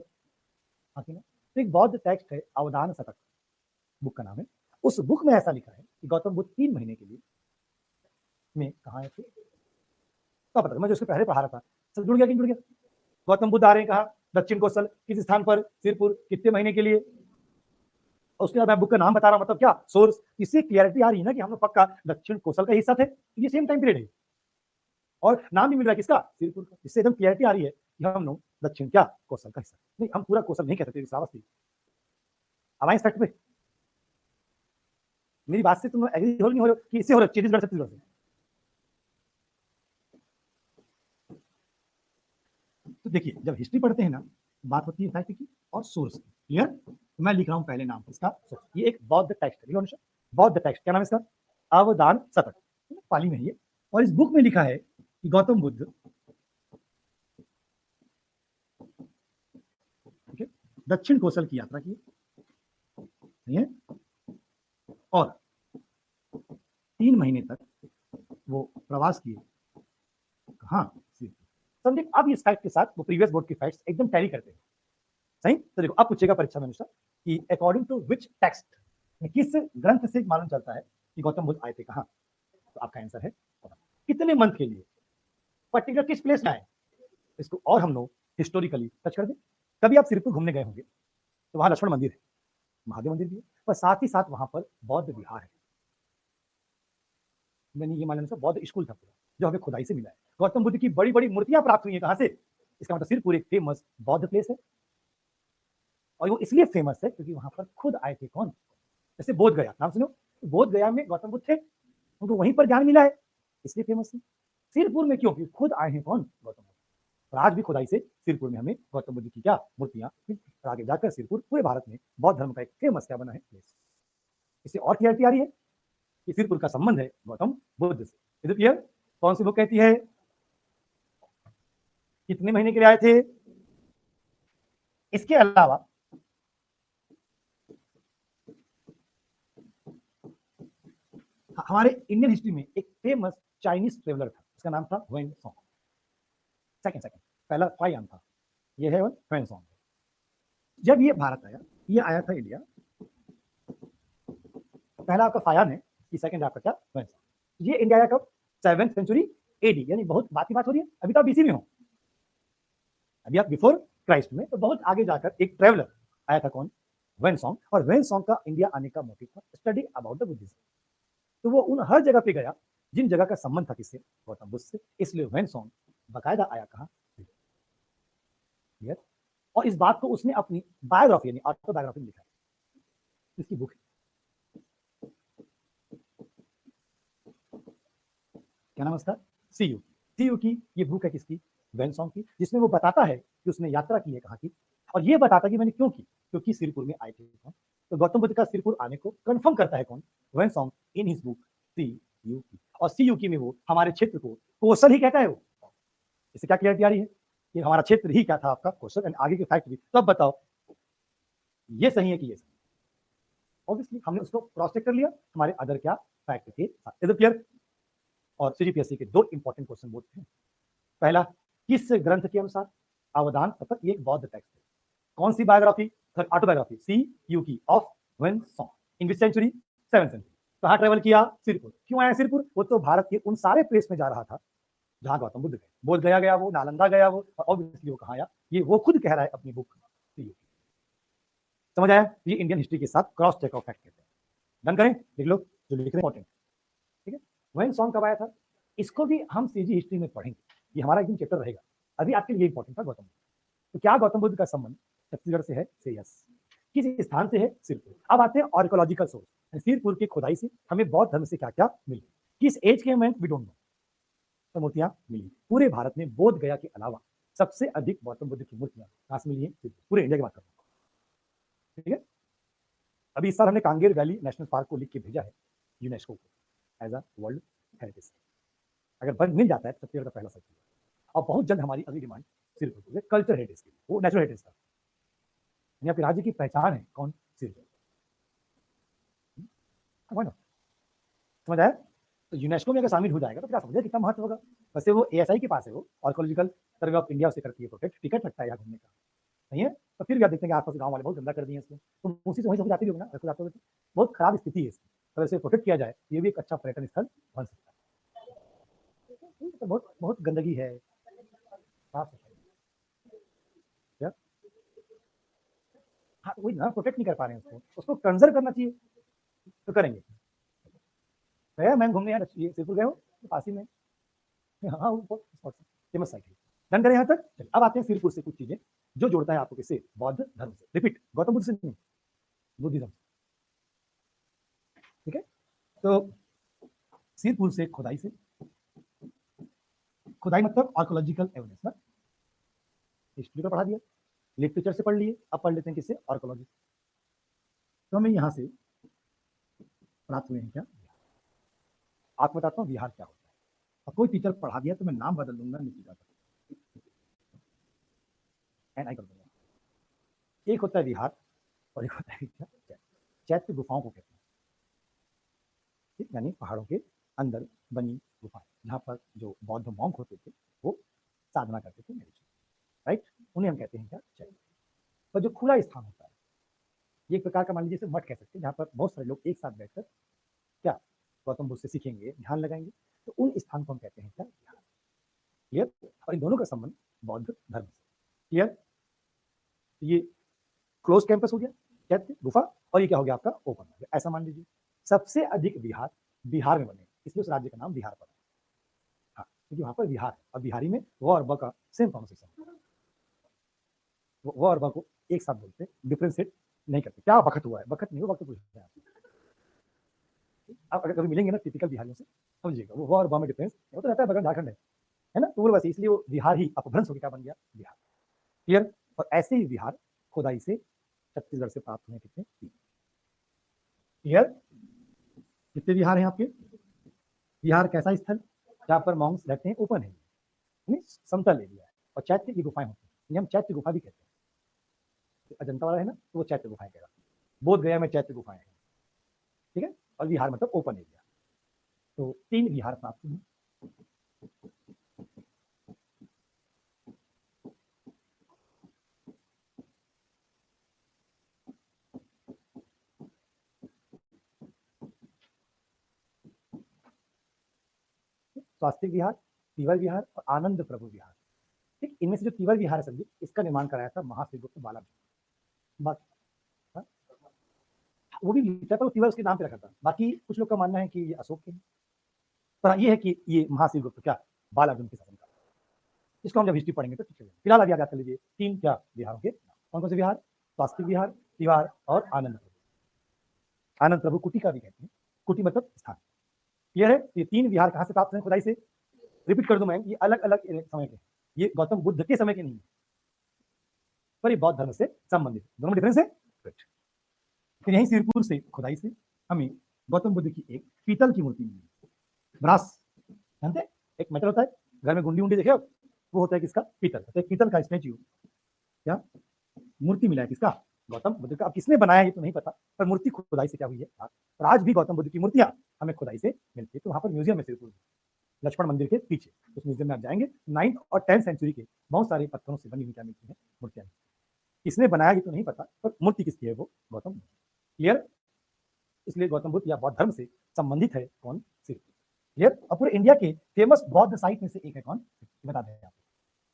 Speaker 1: तो एक बौद्ध टेक्स्ट है अवदान शतक, बुक का नाम है। उस बुक में ऐसा लिखा है कि गौतम बुद्ध 3 महीने के लिए में कहा है, तो पता मैं जो उसके पहले पढ़ा रहा था सब जुड़ गया कि जुड़ गया। गौतम बुद्ध आ रहे हैं कहा दक्षिण कौशल, किस स्थान पर, सिरपुर, कितने महीने के लिए। उसके बाद मैं बुक का नाम बता रहा हूं, मतलब क्या सोर्स, इससे क्लियरिटी आ रही है ना कि हम लोग पक्का दक्षिण कौशल का हिस्सा थे, ये सेम टाइम पीरियड है और नाम भी मिल रहा है किसका, सिरपुर का। इससे एकदम क्लियरिटी आ रही है कि हम लोग दक्षिण क्या कौशल का हिस्सा नहीं, हम पूरा कौशल नहीं कहते श्रावस्ती। अलायंस फैक्ट पे मेरी बात से तुम एग्री हो नहीं हो रहे कि इससे हो रहा है छत्तीसगढ़ से। तो देखिए जब हिस्ट्री पढ़ते हैं ना, बात होती है फैक्ट की और सोर्स की। क्लियर? मैं लिख रहा हूं पहले नाम इसका सोर्स, ये एक बौद्ध टेक्स्ट है, बौद्ध टेक्स्ट, क्या नाम है इसका, अवदान शतक, पाली में है ये। और इस बुक में लिखा है कि गौतम बुद्ध दक्षिण कौशल की यात्रा की है और 3 महीने तक वो प्रवास किए कहाँ, समझे। अब इस फैक्ट के साथ वो प्रीवियस बोर्ड के फैक्ट्स एकदम टैली करते हैं, सही। तो देखो अब पूछेगा परीक्षा में अनुसार कि अकॉर्डिंग टू विच टेक्स्ट, किस ग्रंथ से मालूम चलता है कि गौतम बुद्ध आए थे कहाँ, तो आपका आंसर है कितने मंथ के लिए, पर्टिकुलर किस प्लेस में आए, इसको और हम लोग हिस्टोरिकली टच कर दें। कभी आप सिरपुर घूमने गए होंगे तो वहां लक्ष्मण मंदिर है, महादेव मंदिर भी है, पर साथ ही साथ वहां पर बौद्ध विहार है, मैंने ये मान लेना बौद्ध स्कूल था पूरा, जो हमें खुदाई से मिला है। गौतम बुद्ध की बड़ी बड़ी मूर्तियां प्राप्त हुई है कहां से? इसका मतलब सिरपुर एक फेमस बौद्ध प्लेस है, और वो इसलिए फेमस है क्योंकि वहां पर खुद आए थे कौन? जैसे बोध गया, नाम सुनो, बोध गया में गौतम बुद्ध थे, उनको वहीं पर ज्ञान मिला है, इसलिए फेमस है। सिरपुर में क्यों? क्योंकि खुद आए हैं कौन? गौतम बुद्ध। और आज भी खुदाई से सिरपुर में हमें गौतम बुद्ध की क्या मूर्तियां मिलती हैं। और आगे जाकर सिरपुर पूरे भारत में बौद्ध धर्म का एक फेमस क्या बना है प्लेस। इससे और क्लियरिटी आ रही है कि सिरपुर का संबंध है गौतम बुद्ध से। Is it clear? कौन सी बुक कहती है? कितने महीने के लिए आए थे? इसके अलावा हमारे इंडियन हिस्ट्री में एक फेमस चाइनीज ट्रेवलर था, उसका नाम था ह्वेन सॉन्ग। सेकंड पहला फायान था, ये है ह्वेन सॉन्ग। जब ये भारत आया, ये आया था इंडिया, पहला आपका फायान है, कि सेकंड आपका क्या? ह्वेन सॉन्ग। ये इंडिया आया कब? 7th सेंचुरी एडी, यानी बहुत बात की बात हो रही है, अभी तो आप बीसी में हो, अभी आप बिफोर क्राइस्ट में, तो बहुत आगे जाकर एक ट्रेवलर आया था कौन? Hiuen song. और ह्वेन सॉन्ग का इंडिया आने का मोटिव था स्टडी अबाउट द बुद्धिज्म। तो वो उन हर जगह पे गया जिन जगह का संबंध था किससे? गौतम बुद्ध से। इसलिए ह्वेन सॉन्ग बाकायदा आया कहाँ? क्लियर? और इस बात को उसने अपनी बायोग्राफी यानी ऑटोबायोग्राफी में लिखा है, इसकी बुक है, क्या नाम है उसका? सी यू की ये बुक है किसकी? ह्वेन सॉन्ग की, जिसमें वो बताता है कि उसने यात्रा की है कहाँ की, और ये बताता कि मैंने क्यों की, क्योंकि सिरपुर में आए थे कौन? तो गौतम बुद्ध का सिरपुर आने को कंफर्म करता है कौन? Hiuen Tsang in his book Si Yu Ki. और सी यू की में वो हमारे क्षेत्र को कोसल ही कहता है वो। इससे क्या क्लियरिटी आ रही है? कि हमारा क्षेत्र ही क्या था आपका? कोसल। एंड आगे के फैक्ट भी। तो अब बताओ ये सही है कि ये सही? ऑब्वियसली हमने उसको क्रॉस चेक कर लिया, हमारे अदर क्या फैक्ट थे। Is it clear? और सीजीपीएससी के दो इंपॉर्टेंट क्वेश्चन बोलते हैं। पहला, किस ग्रंथ के अनुसार? अवदान सतक, ये एक बौद्ध टेक्स्ट है। कौन सी biography? Autobiography Si Yu Ki of Hiuen Tsang. In which century? 7th century. कहाँ ट्रेवल किया? सिरपुर। क्यों आया सिरपुर? वो तो भारत के उन सारे प्लेस में जा रहा था जहां गौतम बुद्ध गए। बोध गया गया वो, नालंदा गया वो, और ऑब्वियसली वो कहाँ आया? ये वो खुद कह रहा है अपनी बुक। समझ आया? ये इंडियन हिस्ट्री के साथ क्रॉस चेक ऑफ फैक्ट कहते हैं। डन करें? लिख लो जो लिख रहे इंपॉर्टेंट। ठीक है? ह्वेन सॉन्ग कब आया था? इसको भी हम सीजी हिस्ट्री में पढ़ेंगे, ये हमारा एक दिन चैप्टर रहेगा। अभी आपके लिए इंपॉर्टेंट था गौतम बुद्ध। तो क्या गौतम बुद्ध का संबंध छत्तीसगढ़ से है? से यस। किस स्थान से है? सिरपुर। अब आते हैं आर्कोलॉजिकल सोर्स। सिरपुर की खुदाई से हमें बौद्ध धर्म से क्या क्या मिली, किस एज के में वी डोंट नो, तो मूर्तियां मिली पूरे भारत में। बोध गया के अलावा सबसे अधिक गौतम बुद्ध की मूर्तियां कहां से मिली है? पूरे इंडिया की बात कर रहा हूं। ठीक है? अभी इस साल हमने कांगेर वैली नेशनल पार्क को लिख के भेजा है यूनेस्को को एज अ वर्ल्ड हेरिटेज। अगर बन मिल जाता है तो छत्तीसगढ़ का पहला सच। और बहुत जल्द हमारी अगली डिमांड सिरपुर कल्चर हेरिटेज की, वो नेचुरल हेरिटेज था, आपके राज्य की पहचान है कौन? सिरपुर। समझ आया? तो यूनेस्को में अगर शामिल हो जाएगा तो क्या समझे कितना महत्व होगा। वैसे वो एएसआई के पास है, वो आर्कोलॉजिकल सर्वे ऑफ इंडिया उसे करती है प्रोटेक्ट, टिकट लगता है यहाँ घूमने का, नहीं है? तो फिर भी आप देखते हैं कि आसपास गाँव वाले बहुत गंदा कर दिए इसको, तो उसी से वहीं सब जाते भी होगा ना, जाते हो बहुत खराब स्थिति है इसकी। अगर इसे प्रोटेक्ट किया जाए ये भी एक अच्छा पर्यटन स्थल बन सकता है। तो बहुत बहुत गंदगी है, साफ सफाई। हाँ वही ना, प्रोटेक्ट नहीं कर पा रहे हैं उसको कंजर्व करना चाहिए, तो करेंगे। गया मैम घूमने यार, सिरपुर गए हो पास ही में? हाँ वो फेमस साइट है। डन करें यहाँ तक? अब आते हैं सिरपुर से कुछ चीजें जो जोड़ता है आपको किससे? बौद्ध धर्म से। रिपीट, गौतम बुद्ध से नहीं, बुद्धिज्म। ठीक है? तो सिरपुर से खुदाई से, खुदाई मतलब आर्कोलॉजिकल एविडेंस ना, हिस्ट्री का पढ़ा दिया, लिटरेचर से पढ़ लिए, अब पढ़ लेते हैं किससे? आर्कोलॉजी। तो हमें यहाँ से प्राप्त हुए हैं क्या? आपको बताता हूँ बिहार क्या होता है। अब कोई टीचर पढ़ा दिया तो मैं नाम बदल दूंगा निकिता का, एंड आई कर दूंगा। एक होता है बिहार और एक होता है क्या? चैत्य गुफाओं को कहते हैं, ठीक, यानी पहाड़ों के अंदर बनी गुफाएं जहाँ पर जो बौद्ध मॉन्क होते थे वो साधना करते थे, मेडिटेशन, राइट? उन्हें हम कहते हैं क्या? चैत्य। पर जो खुला स्थान होता है ये एक प्रकार का मान लीजिए मठ कह सकते हैं, जहाँ पर बहुत सारे लोग एक साथ बैठकर क्या गौतम बुद्ध से सीखेंगे, ध्यान लगाएंगे, तो उन स्थान को हम कहते हैं क्या? ध्यान। क्लियर? और इन दोनों का संबंध बौद्ध धर्म से। क्लियर? ये क्लोज कैंपस हो गया चैत्य गुफा, और ये क्या हो गया आपका? ओपन हो गया। ऐसा मान लीजिए सबसे अधिक बिहार में बने, इसलिए उस राज्य का नाम बिहार पड़ा। हाँ, क्योंकि वहां पर विहार है और बिहारी में व और ब का सेम प्रोनाउंसिएशन है। व और ब को एक साथ बोलते, डिफ्रेंशिएट नहीं करते। क्या बखत हुआ है? बखत नहीं हो, वक्त पूछ रहे हैं आप अगर कभी मिलेंगे ना टिपिकल बिहारियों से समझिएगा, वो व और ब में डिफरेंस वो तो रहता है, बगल झारखंड है ना, तो वो वैसे इसलिए वो बिहार ही अपभ्रंश होकर क्या बन गया, बिहार। क्लियर। और ऐसे ही बिहार खुदाई से छत्तीसगढ़ से प्राप्त हुए कितने, तीन। क्लियर। कितने बिहार हैं आपके? बिहार कैसा स्थल जहाँ पर मॉन्क्स रहते हैं, ओपन है, समतल एरिया है, और चैत्य की गुफाएं होती हैं, ये हम चैत्य गुफा भी कहते हैं। अजंता वाला है ना, तो वो चैत्य गुफाएं कहेगा। बोध गया में चैत्य गुफाएं हैं, ठीक है। और बिहार मतलब ओपन एरिया। तो तीन बिहार प्राप्त हुए। स्वास्तिक विहार, तीवर विहार और आनंद प्रभु विहार। ठीक, इनमें से जो तीवर विहार है संदीप, इसका निर्माण कराया था महाश्रीगुप्त बालाजी। बाकी हाँ, वो भी लिखा था, तीवर उसके नाम पे रखा था। बाकी कुछ लोग का मानना है कि ये अशोक के, पर ये है कि ये महाश्रीगुप्त क्या बाल अर्जुन के शासन का। इसको हम जब हिस्ट्री पढ़ेंगे तो ठीक है। फिलहाल अभी याद कर लीजिए तीन क्या बिहारों के, कौन कौन से बिहार? स्वास्तिक विहार, तिवार और आनंद प्रभु। आनंद प्रभु कुटी का भी कहते हैं, कुटी मतलब स्थान। क्लियर है? ये तीन विहार कहाँ से प्राप्त हुए खुदाई से? रिपीट कर दूं मैं, ये अलग अलग समय के, ये गौतम बुद्ध के समय के नहीं है, पर ये बौद्ध धर्म से संबंधित, दोनों में डिफरेंस है। फिर यहीं सिरपुर से खुदाई से हमें गौतम बुद्ध की एक पीतल की मूर्ति मिली, ब्रास, जानते हैं? एक मेटल होता है, घर में गुंडी उंडी देखे हो, वो होता है किसका? पीतल। तो एक पीतल का स्टैच्यू, क्या मूर्ति मिला है किसका? गौतम बुद्ध का। अब किसने बनाया ये तो नहीं पता, पर मूर्ति खुदाई से क्या हुई है। और आज भी गौतम बुद्ध की मूर्तियां हमें खुदाई से मिलती है। तो वहां पर म्यूजियम है सिरपुर, लक्ष्मण मंदिर के पीछे, उस म्यूजियम में आप जाएंगे, 9th और 10th सेंचुरी के बहुत सारे पत्थरों से बनी हुई क्या मिलती है, मूर्तियां। किसने बनाया ये तो नहीं पता, पर मूर्ति किसकी है? वो गौतम बुद्ध। क्लियर। इसलिए गौतम बुद्ध या बौद्ध धर्म से संबंधित है कौन? सिरपुर। क्लियर। और पूरे इंडिया के फेमस बौद्ध साइट में से एक है कौन? बता दें आप।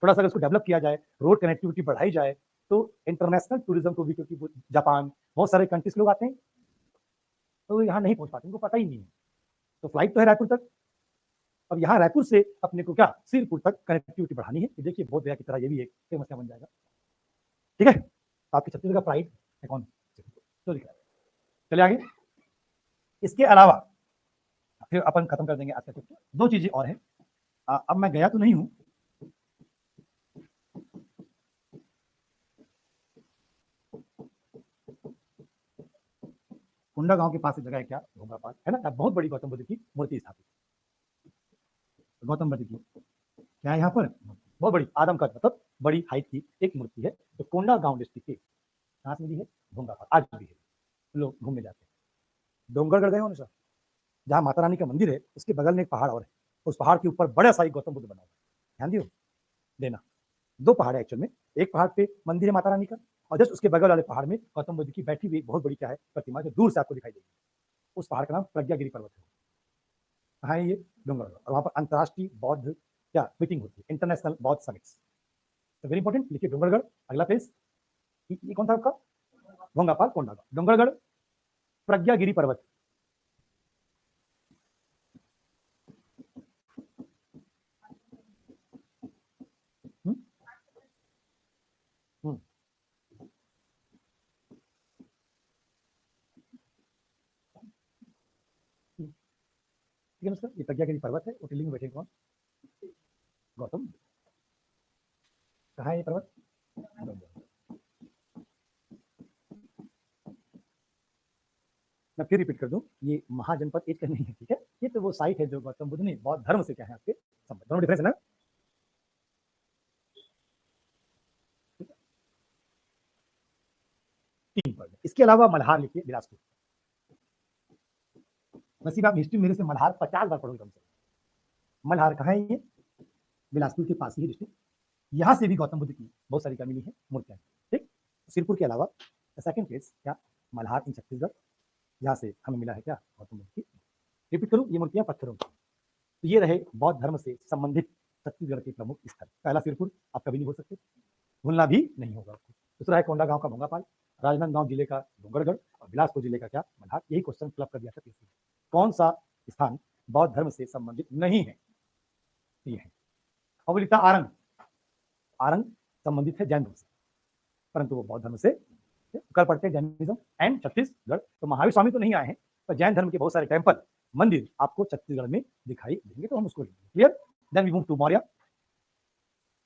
Speaker 1: थोड़ा सा अगर उसको डेवलप किया जाए, रोड कनेक्टिविटी बढ़ाई जाए, तो इंटरनेशनल टूरिज्म को भी, क्योंकि जापान बहुत सारे कंट्रीज लोग आते हैं, तो यहाँ नहीं पहुंच पाते, उनको पता ही नहीं है। तो फ्लाइट तो है रायपुर तक, अब यहाँ रायपुर से अपने को क्या सिरपुर तक कनेक्टिविटी बढ़ानी है। तो देखिए बोध गया की तरह ये भी एक फेमस बन जाएगा। ठीक है। तो आपके छत्तीसगढ़ का प्राइड है कौन? तो दिख रहा है। चलिए आगे। इसके अलावा फिर अपन खत्म कर देंगे आज का चैप्टर। दो चीजें और हैं। अब मैं गया तो नहीं हूँ, कुंडा गांव के पास एक जगह है क्या, भोंगा पार्क है ना, बहुत बड़ी गौतम बुद्ध की मूर्ति स्थापित। गौतम बुद्ध की क्या है यहाँ पर? बहुत बड़ी आदम का मतलब बड़ी हाइट की एक मूर्ति है, तो कोंडा गांव डिस्ट्रिक्ट के कहाँ से मिली है? भोंगा पार्क। आज भी है, लोग घूमने जाते हैं। डोंगरगढ़ गए हो ना सर? जहाँ माता रानी का मंदिर है उसके बगल में एक पहाड़ और है, उस पहाड़ के ऊपर बड़ा सा गौतम बुद्ध बना हुआ है। ध्यान दियो देना, दो पहाड़ है एक्चुअल में। एक पहाड़ पे मंदिर है माता रानी का, और जस्ट उसके बगल वाले पहाड़ में गौतम बुद्ध की बैठी हुई बहुत बड़ी क्या है, प्रतिमा, जो दूर से आपको दिखाई देगी। उस पहाड़ का नाम प्रज्ञागिरी पर्वत है। कहाँ है ये? डोंगरगढ़। और वहाँ पर अंतर्राष्ट्रीय बौद्ध क्या मीटिंग होती है, इंटरनेशनल बौद्ध समिट्स। तो वेरी इंपॉर्टेंट, लिखिए डोंगरगढ़। अगला पेज, ये कौन था आपका? भोंगापाल कोंडागांव, डोंगरगढ़, प्रज्ञागिरी पर्वत। हम्म, हम्म, ठीक है ना सर? ये प्रज्ञागिरी पर्वत है, उटिलिंग में बैठे कौन? गौतम। कहाँ है ये पर्वत? मैं फिर रिपीट कर दूं, ये महाजनपद एक नहीं है, ठीक है। ये तो वो साइट है जो गौतम बुद्ध ने बौद्ध धर्म से क्या है आपके संबंध, दोनों डिफरेंस है ना। तीन पद। इसके अलावा मल्हार लिखिए, बिलासपुर। नसीब आप हिस्ट्री मेरे से मल्हार 50 बार पढ़ोगे कम से कम। मल्हार कहाँ है ये? बिलासपुर के पास ही डिस्ट्रिक्ट। यहाँ से भी गौतम बुद्ध की बहुत सारी क्या मिली है, मूर्तियां। ठीक। सिरपुर के अलावा सेकंड प्लेस क्या? मल्हार इन छत्तीसगढ़। यहाँ से हमें मिला है क्या? गौतम बुद्ध की। रिपीट करूँ, ये मूर्तियां पत्थरों की। तो ये रहे बौद्ध धर्म से संबंधित छत्तीसगढ़ के प्रमुख स्थल। पहला सिरपुर, आप कभी नहीं भूल सकते, भूलना भी नहीं होगा आपको। दूसरा है कोंडागांव का भोंगापाल, राजनांदगांव जिले का डोंगरगढ़, और बिलासपुर जिले का क्या? मल्हार। यही क्वेश्चन क्लब कर दिया था तीसरी। कौन सा स्थान बौद्ध धर्म से संबंधित नहीं है? ये है। और वो लिखता आरंग, आरंग संबंधित है जैन धर्म से, परंतु वो बौद्ध धर्म से कर पड़ते हैं, जैनिज्म एंड छत्तीसगढ़। तो महावीर स्वामी तो नहीं आए हैं, पर जैन धर्म के बहुत सारे टेम्पल, मंदिर आपको छत्तीसगढ़ में दिखाई देंगे, तो हम उसको लेंगे। Clear? Then we move to Maurya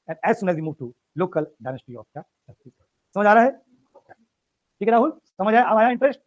Speaker 1: and as soon as we move to local dynasty of Chhattisgarh. समझ आ रहा है? ठीक है राहुल, समझ आया? अब आया इंटरेस्ट?